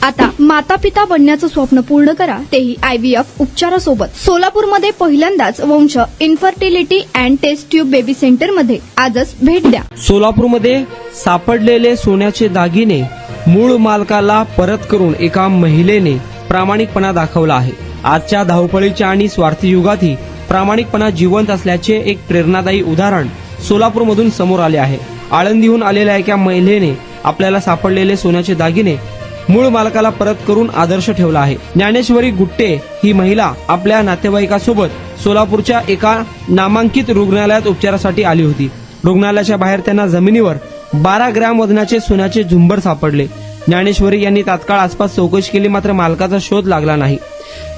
आता माता पिता बनण्याचं स्वप्न पूर्ण करा, तेही IVF उपचारासोबत. सोलापूरमध्ये पहिल्यांदाच Vansh infertility and test tube baby centre मध्ये आजच भेट द्या. सोलापूरमध्ये सापडलेले सोन्याचे दागिने मूळ मालकाला परत करून एका महिलेने प्रामाणिकपणा दाखवला आहे. आजच्या धावपळीच्या आणि स्वार्थी युगातही प्रामाणिकपणा जिवंत असल्याचे एक प्रेरणादायी उदाहरण सोलापूरमधून समोर आले आहे. आळंदीहून आलेल्या एका महिलेने आपल्याला सापडलेले सोन्याचे दागिने मूळ मालकाला परत करून आदर्श ठेवला आहे. ज्ञानेश्वरी गुट्टे ही महिला आपल्या नातेवाईकासोबत सोलापूरच्या एका नामांकित रुग्णालयात उपचारासाठी आली होती. रुग्णालयाच्या बाहेर त्यांना जमिनीवर 12 ग्रॅम वजनाचे सोन्याचे झुंबर सापडले. ज्ञानेश्वरी यांनी तात्काळ आसपास चौकशी केली, मात्र मालकाचा शोध लागला नाही.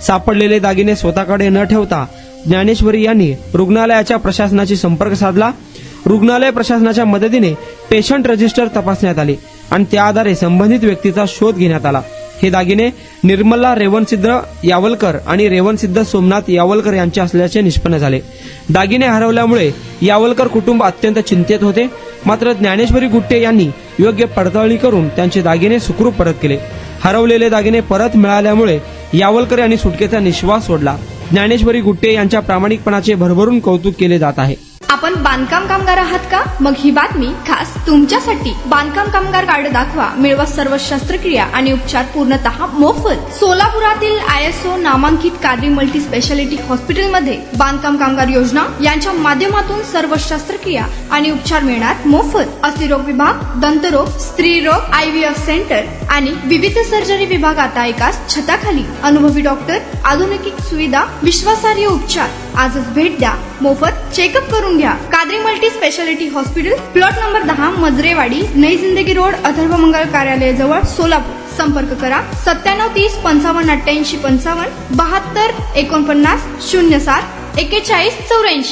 सापडलेले दागिने स्वतःकडे न ठेवता ज्ञानेश्वरी यांनी रुग्णालयाच्या प्रशासनाशी संपर्क साधला. रुग्णालय प्रशासनाच्या मदतीने पेशंट रजिस्टर तपासण्यात आले आणि त्या आधारे संबंधित व्यक्तीचा शोध घेण्यात आला. हे दागिने निर्मला रेवणसिद्ध यावलकर आणि रेवणसिद्ध सोमनाथ यावलकर यांचे असल्याचे निष्पन्न झाले. दागिने हरवल्यामुळे यावलकर कुटुंब अत्यंत चिंतेत होते, मात्र ज्ञानेश्वरी गुट्टे यांनी योग्य पडताळणी करून त्यांचे दागिने सुखरूप परत केले. हरवलेले दागिने परत मिळाल्यामुळे यावलकर यांनी सुटकेचा निश्वास सोडला. ज्ञानेश्वरी गुट्टे यांच्या प्रामाणिकपणाचे भरभरून कौतुक केले जात आहे. आपण बांधकाम कामगार आहात का? मग ही बातमी खास तुमच्यासाठी. बांधकाम कामगार कार्ड दाखवा, मिळवा सर्व शस्त्रक्रिया आणि उपचार पूर्णतः मोफत. सोलापुरातील ISO नामांकित कादरी मल्टी स्पेशालिटी हॉस्पिटलमध्ये बांधकाम कामगार योजना यांच्या माध्यमातून सर्व शस्त्रक्रिया आणि उपचार मिळणार मोफत. अस्थिरोग विभाग, दंतरोग, स्त्रीरोग, IVF सेंटर आणि विविध सर्जरी विभाग आता एकाच छताखाली. अनुभवी डॉक्टर, आधुनिक सुविधा, विश्वासार्ह उपचार. आजच भेट द्या, मोफत चेकअप करून घ्या. Qadri multi speciality hospital, plot number 10, Majrewadi, नई जिंदगी रोड, अथर्व मंगल कार्यालय जवळ, सोलापूर. संपर्क करा 9730 55 88 55 72 49 07 41 84.